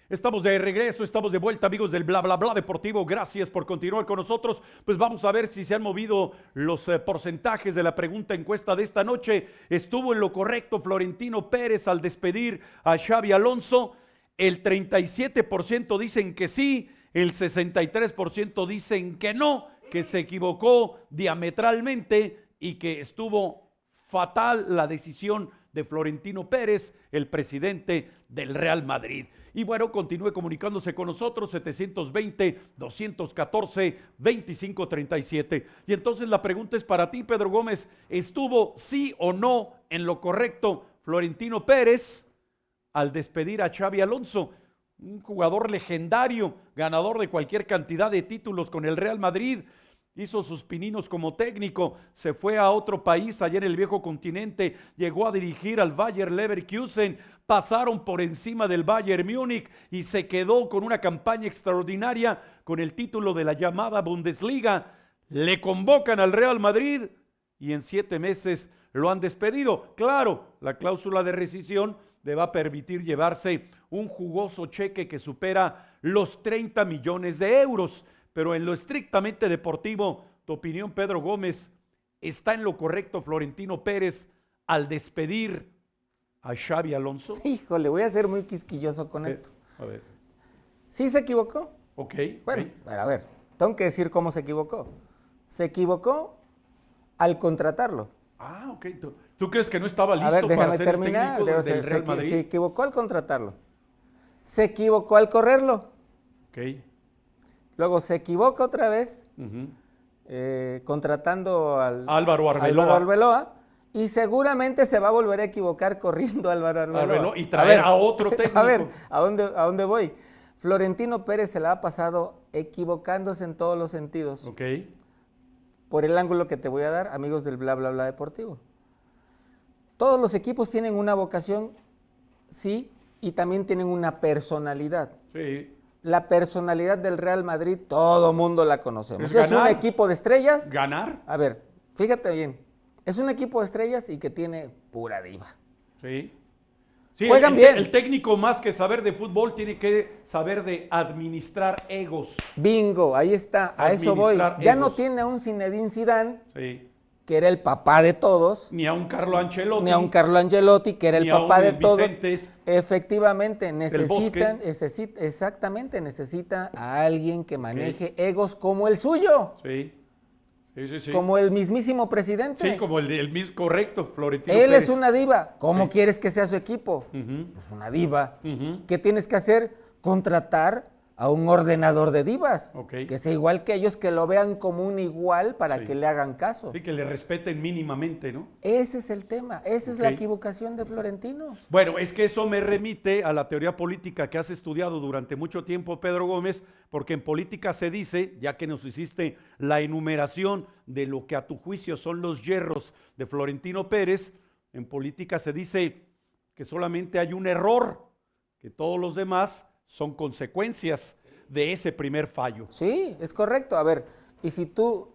Estamos de regreso, estamos de vuelta, amigos del Bla Bla Bla Deportivo. Gracias por continuar con nosotros. Pues vamos a ver si se han movido los porcentajes de la pregunta encuesta de esta noche. ¿Estuvo en lo correcto Florentino Pérez al despedir a Xabi Alonso? El 37% dicen que sí, el 63% dicen que no, que se equivocó diametralmente y que estuvo fatal la decisión de Florentino Pérez, el presidente del Real Madrid. Y bueno, continúe comunicándose con nosotros, 720-214-2537. Y entonces la pregunta es para ti, Pedro Gómez, ¿estuvo sí o no en lo correcto Florentino Pérez al despedir a Xabi Alonso? Un jugador legendario, ganador de cualquier cantidad de títulos con el Real Madrid. Hizo sus pininos como técnico, se fue a otro país allá en el viejo continente, llegó a dirigir al Bayer Leverkusen, pasaron por encima del Bayern Múnich y se quedó con una campaña extraordinaria con el título de la llamada Bundesliga. Le convocan al Real Madrid y en 7 meses lo han despedido. Claro, la cláusula de rescisión le va a permitir llevarse un jugoso cheque que supera los 30 millones de euros. Pero en lo estrictamente deportivo, tu opinión, Pedro Gómez, ¿está en lo correcto Florentino Pérez al despedir a Xabi Alonso? Híjole, voy a ser muy quisquilloso con esto. A ver. ¿Sí se equivocó? Ok. Bueno, a ver, tengo que decir cómo se equivocó. Se equivocó al contratarlo. Ah, ok. ¿Tú crees que no estaba listo a ver, para déjame ser terminar. el técnico del Real Madrid? Se equivocó al contratarlo. Se equivocó al correrlo. Ok. Luego se equivoca otra vez contratando al Álvaro Arbeloa y seguramente se va a volver a equivocar corriendo a Álvaro Arbeloa. Y traer a otro técnico. A ver, ¿a dónde voy? Florentino Pérez se la ha pasado equivocándose en todos los sentidos. Ok. Por el ángulo que te voy a dar, amigos del Bla Bla Bla Deportivo. Todos los equipos tienen una vocación, sí, y también tienen una personalidad. Sí. La personalidad del Real Madrid, todo mundo la conocemos. ¿Es un equipo de estrellas. ¿Ganar? A ver, fíjate bien. Es un equipo de estrellas y que tiene pura diva. Sí. Sí, Juegan bien. El técnico, más que saber de fútbol, tiene que saber de administrar egos. Bingo, ahí está, a eso voy. Ya no tiene a un Zinedine Zidane, sí, que era el papá de todos. Ni a un Carlo Ancelotti. Ni a un Carlo Ancelotti, que era el papá de todos. Vicentes, efectivamente, necesita a alguien que maneje egos como el suyo. Sí. Sí. Como el mismísimo presidente. Sí, como el mismo, correcto, Florentino Él Pérez. es una diva. ¿Cómo quieres que sea su equipo? Pues una diva. ¿Qué tienes que hacer? Contratar a un ordenador de divas, que sea igual que ellos, que lo vean como un igual para que le hagan caso. Sí, que le respeten mínimamente, ¿no? Ese es el tema, esa es la equivocación de Florentino. Bueno, es que eso me remite a la teoría política que has estudiado durante mucho tiempo, Pedro Gómez, porque en política se dice, ya que nos hiciste la enumeración de lo que a tu juicio son los yerros de Florentino Pérez, en política se dice que solamente hay un error, que todos los demás son consecuencias de ese primer fallo. Sí, es correcto. A ver, y si tú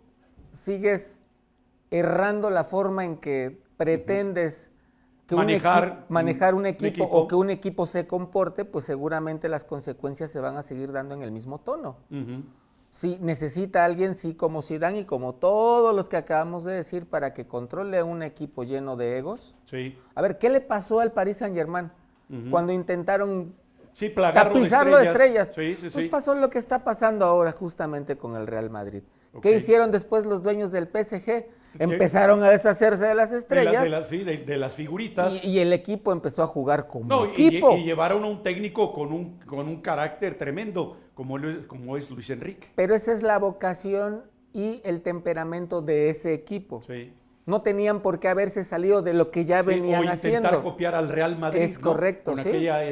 sigues errando la forma en que pretendes que manejar un equipo o que un equipo se comporte, pues seguramente las consecuencias se van a seguir dando en el mismo tono. Sí, necesita alguien, sí, como Zidane y como todos los que acabamos de decir, para que controle un equipo lleno de egos. Sí. A ver, ¿qué le pasó al Paris Saint-Germain cuando intentaron Sí, plagarlo tapizarlo de estrellas. Sí, sí, Pues sí. pasó lo que está pasando ahora justamente con el Real Madrid. Ok. ¿Qué hicieron después los dueños del PSG? Empezaron a deshacerse de las estrellas De las figuritas. y el equipo empezó a jugar como No, equipo. y llevaron a un técnico con un carácter tremendo, como es Luis Enrique. Pero esa es la vocación y el temperamento de ese equipo. Sí. No tenían por qué haberse salido de lo que ya venían o intentar haciendo. copiar al Real Madrid, Es ¿no? correcto, Con sí. aquella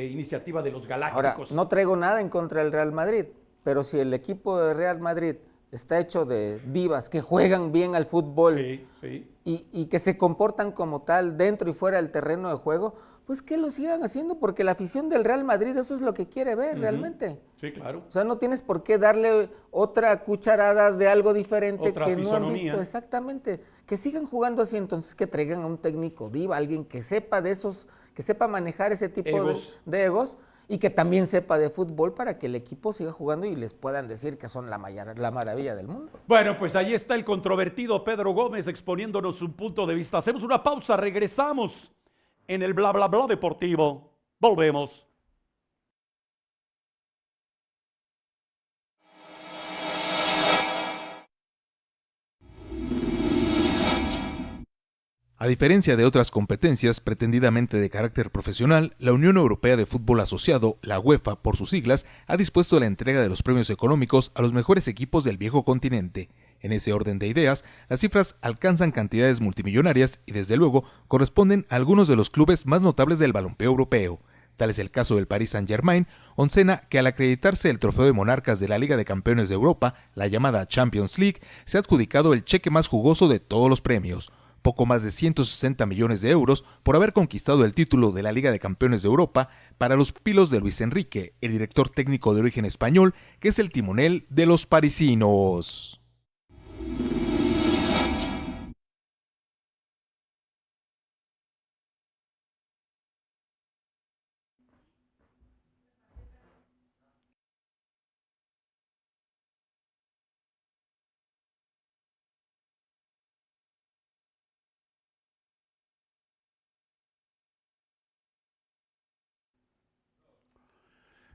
iniciativa de los Ahora, Galácticos. no traigo nada en contra del Real Madrid, pero si el equipo de Real Madrid está hecho de divas que juegan bien al fútbol Sí, sí. y que se comportan como tal dentro y fuera del terreno de juego, pues que lo sigan haciendo, porque la afición del Real Madrid eso es lo que quiere ver realmente. Sí, claro. O sea, no tienes por qué darle otra cucharada de algo diferente Otra que no han fisonomía. visto. Exactamente. Que sigan jugando así, entonces que traigan a un técnico diva, alguien que sepa de esos, que sepa manejar ese tipo Egos. de egos y que también sepa de fútbol para que el equipo siga jugando y les puedan decir que son la maravilla del mundo. Bueno, pues ahí está el controvertido Pedro Gómez exponiéndonos un punto de vista. Hacemos una pausa, regresamos en el bla bla bla deportivo. Volvemos. A diferencia de otras competencias pretendidamente de carácter profesional, la Unión Europea de Fútbol Asociado, la UEFA por sus siglas, ha dispuesto la entrega de los premios económicos a los mejores equipos del viejo continente. En ese orden de ideas, las cifras alcanzan cantidades multimillonarias y desde luego corresponden a algunos de los clubes más notables del balompié europeo. Tal es el caso del Paris Saint-Germain, oncena que al acreditarse el trofeo de monarcas de la Liga de Campeones de Europa, la llamada Champions League, se ha adjudicado el cheque más jugoso de todos los premios. Poco más de 160 millones de euros por haber conquistado el título de la Liga de Campeones de Europa para los pupilos de Luis Enrique, el director técnico de origen español, que es el timonel de los parisinos.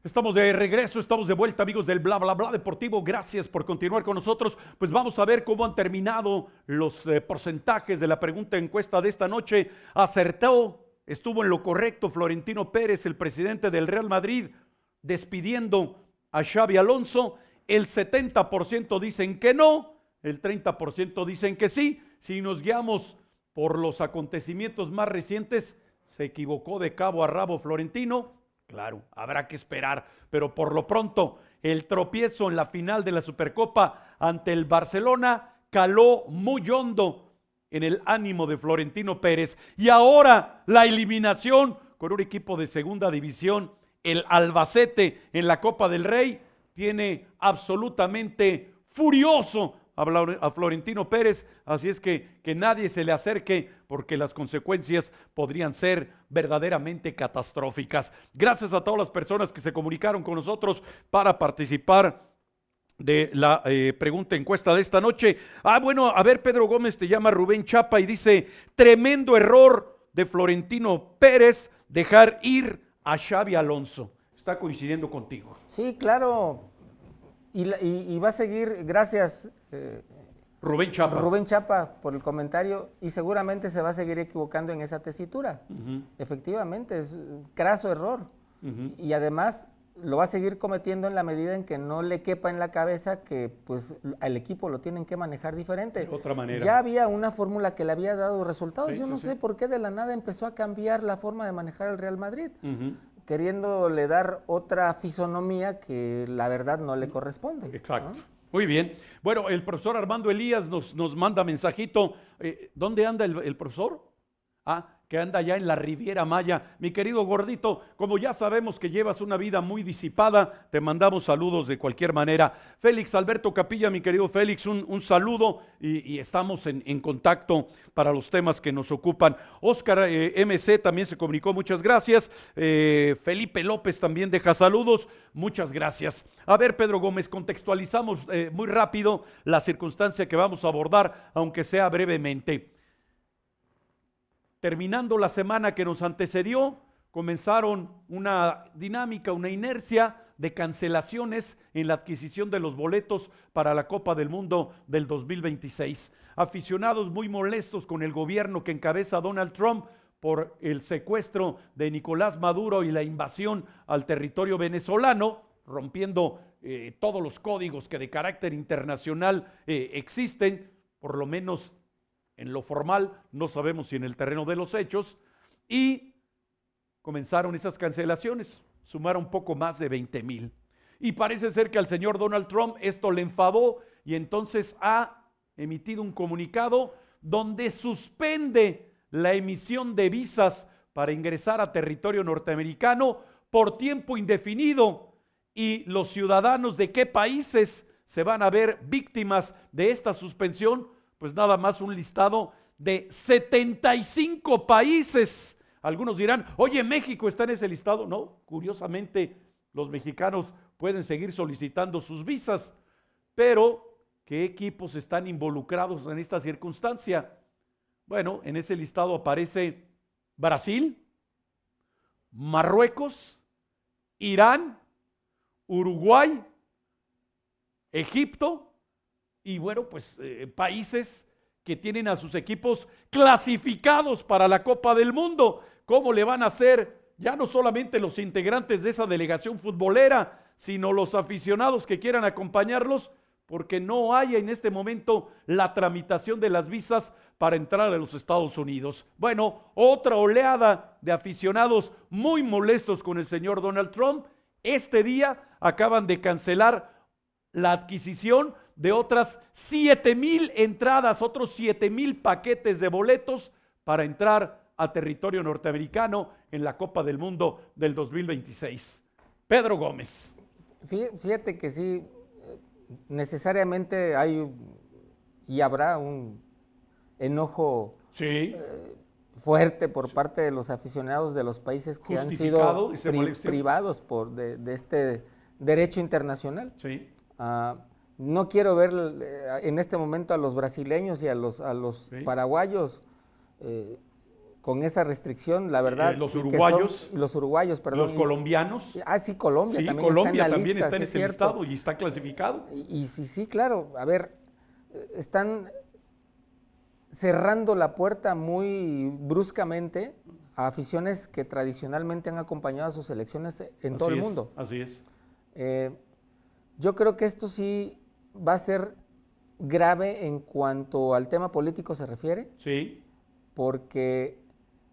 Estamos de regreso, estamos de vuelta, amigos del Bla Bla Bla Deportivo. Gracias por continuar con nosotros. Pues vamos a ver cómo han terminado los porcentajes de la pregunta encuesta de esta noche. Acertó, estuvo en lo correcto Florentino Pérez, el presidente del Real Madrid, despidiendo a Xabi Alonso. El 70% dicen que no, el 30% dicen que sí. Si nos guiamos por los acontecimientos más recientes, se equivocó de cabo a rabo Florentino. Claro, habrá que esperar, pero por lo pronto el tropiezo en la final de la Supercopa ante el Barcelona caló muy hondo en el ánimo de Florentino Pérez. Y ahora la eliminación con un equipo de segunda división, el Albacete en la Copa del Rey, tiene absolutamente furioso a Florentino Pérez, así es que nadie se le acerque porque las consecuencias podrían ser verdaderamente catastróficas. Gracias a todas las personas que se comunicaron con nosotros para participar de la pregunta encuesta de esta noche. Bueno, a ver, Pedro Gómez, te llama Rubén Chapa y dice, tremendo error de Florentino Pérez dejar ir a Xabi Alonso. Está coincidiendo contigo. Sí, claro. Y va a seguir, gracias Rubén Chapa. Rubén Chapa por el comentario, y seguramente se va a seguir equivocando en esa tesitura. Efectivamente, es un craso error. Y además lo va a seguir cometiendo en la medida en que no le quepa en la cabeza que pues al equipo lo tienen que manejar diferente. De otra manera. Ya había una fórmula que le había dado resultados. Sí, Yo no sí, sé sí. por qué de la nada empezó a cambiar la forma de manejar el Real Madrid. Queriéndole dar otra fisonomía que la verdad no le corresponde. Exacto. ¿no? Muy bien. Bueno, el profesor Armando Elías nos manda mensajito. ¿Dónde anda el profesor? Que anda ya en la Riviera Maya. Mi querido gordito, como ya sabemos que llevas una vida muy disipada, te mandamos saludos de cualquier manera. Félix Alberto Capilla, mi querido Félix, un saludo y estamos en contacto para los temas que nos ocupan. Óscar MC también se comunicó, muchas gracias. Felipe López también deja saludos, muchas gracias. A ver, Pedro Gómez, contextualizamos muy rápido la circunstancia que vamos a abordar, aunque sea brevemente. Terminando la semana que nos antecedió, comenzaron una dinámica, una inercia de cancelaciones en la adquisición de los boletos para la Copa del Mundo del 2026. Aficionados muy molestos con el gobierno que encabeza Donald Trump por el secuestro de Nicolás Maduro y la invasión al territorio venezolano, rompiendo todos los códigos que de carácter internacional existen, por lo menos en lo formal, no sabemos si en el terreno de los hechos, y comenzaron esas cancelaciones, sumaron poco más de 20,000. Y parece ser que al señor Donald Trump esto le enfadó y entonces ha emitido un comunicado donde suspende la emisión de visas para ingresar a territorio norteamericano por tiempo indefinido. Y los ciudadanos de qué países se van a ver víctimas de esta suspensión, pues nada más un listado de 75 países. Algunos dirán, oye, México está en ese listado. No, curiosamente los mexicanos pueden seguir solicitando sus visas, pero ¿qué equipos están involucrados en esta circunstancia? Bueno, en ese listado aparece Brasil, Marruecos, Irán, Uruguay, Egipto y bueno, pues países que tienen a sus equipos clasificados para la Copa del Mundo. ¿Cómo le van a hacer ya no solamente los integrantes de esa delegación futbolera, sino los aficionados que quieran acompañarlos? Porque no hay en este momento la tramitación de las visas para entrar a los Estados Unidos. Bueno, otra oleada de aficionados muy molestos con el señor Donald Trump. Este día acaban de cancelar la adquisición de otras 7,000 entradas, otros 7,000 paquetes de boletos para entrar a territorio norteamericano en la Copa del Mundo del 2026. Pedro Gómez. Fíjate que sí, necesariamente hay y habrá un enojo Sí. Fuerte por parte de los aficionados de los países que han sido privados de este derecho internacional. Sí. No quiero ver en este momento a los brasileños y a los sí. paraguayos con esa restricción, la verdad. Los uruguayos. Los uruguayos, perdón. Los colombianos. Sí, Colombia sí, también Colombia está en la también lista, está en ese listado y está clasificado. Y sí, claro. A ver, están cerrando la puerta muy bruscamente a aficiones que tradicionalmente han acompañado a sus selecciones en todo el mundo. Así es. Yo creo que esto sí va a ser grave en cuanto al tema político se refiere. Sí. Porque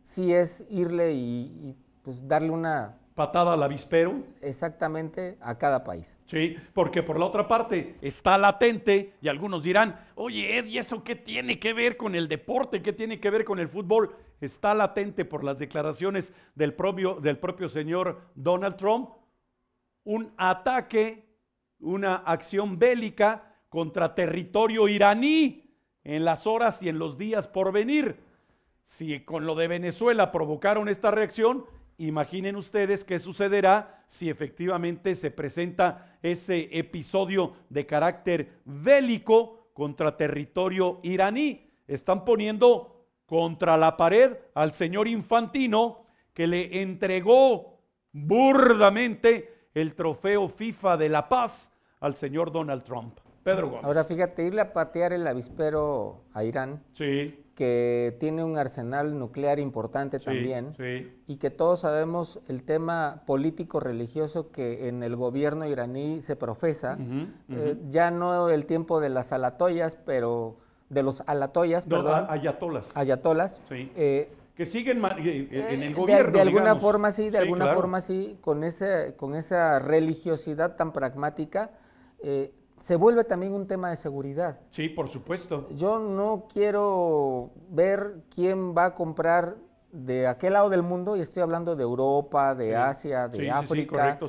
sí es irle y pues darle una patada al avispero. Exactamente, a cada país. Sí, porque por la otra parte está latente y algunos dirán, oye Ed, ¿y eso qué tiene que ver con el deporte? ¿Qué tiene que ver con el fútbol? Está latente por las declaraciones del propio señor Donald Trump, un ataque, una acción bélica contra territorio iraní en las horas y en los días por venir. Si con lo de Venezuela provocaron esta reacción, imaginen ustedes qué sucederá si efectivamente se presenta ese episodio de carácter bélico contra territorio iraní. Están poniendo contra la pared al señor Infantino, que le entregó burdamente el trofeo FIFA de la paz al señor Donald Trump. Pedro Gómez. Ahora fíjate, irle a patear el avispero a Irán, sí, que tiene un arsenal nuclear importante también, y que todos sabemos el tema político-religioso que en el gobierno iraní se profesa, ya no el tiempo de las alatoyas, pero de los alatoyas, perdón. Ayatolas. Sí. Que siguen en el gobierno, de alguna forma sí, forma sí, con esa religiosidad tan pragmática, se vuelve también un tema de seguridad. Sí, por supuesto. Yo no quiero ver quién va a comprar de aquel lado del mundo, y estoy hablando de Europa, de Asia, de África, correcto,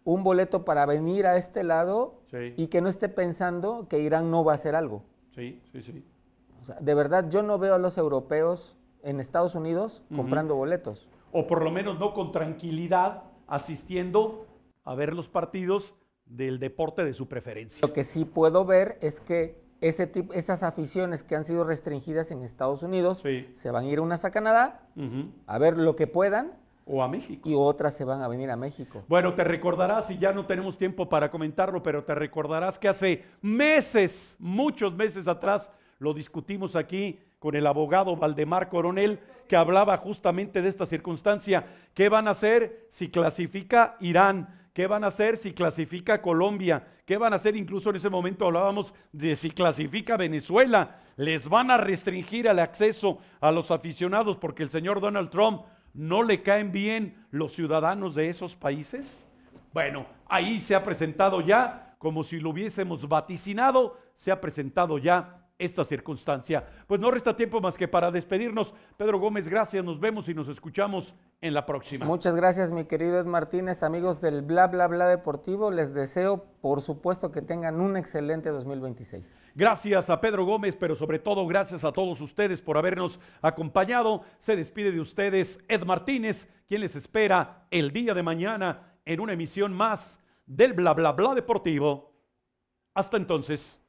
un boleto para venir a este lado y que no esté pensando que Irán no va a hacer algo. Sí. O sea, de verdad, yo no veo a los europeos en Estados Unidos comprando boletos. O por lo menos no con tranquilidad asistiendo a ver los partidos del deporte de su preferencia. Lo que sí puedo ver es que esas aficiones que han sido restringidas en Estados Unidos se van a ir unas a Canadá a ver lo que puedan, O a México. Y otras se van a venir a México. Bueno, te recordarás, y ya no tenemos tiempo para comentarlo, pero te recordarás que hace meses, muchos meses atrás, lo discutimos aquí con el abogado Valdemar Coronel, que hablaba justamente de esta circunstancia. ¿Qué van a hacer si clasifica Irán? ¿Qué van a hacer si clasifica Colombia? ¿Qué van a hacer? Incluso en ese momento hablábamos de si clasifica Venezuela. ¿Les van a restringir el acceso a los aficionados porque el señor Donald Trump no le caen bien los ciudadanos de esos países? Bueno, ahí se ha presentado ya, como si lo hubiésemos vaticinado, se ha presentado ya esta circunstancia. Pues no resta tiempo más que para despedirnos. Pedro Gómez, gracias, nos vemos y nos escuchamos en la próxima. Muchas gracias, mi querido Ed Martínez. Amigos del Bla Bla Bla Deportivo, les deseo, por supuesto, que tengan un excelente 2026. Gracias a Pedro Gómez, pero sobre todo gracias a todos ustedes por habernos acompañado. Se despide de ustedes Ed Martínez, quien les espera el día de mañana en una emisión más del Bla Bla Bla Deportivo. Hasta entonces.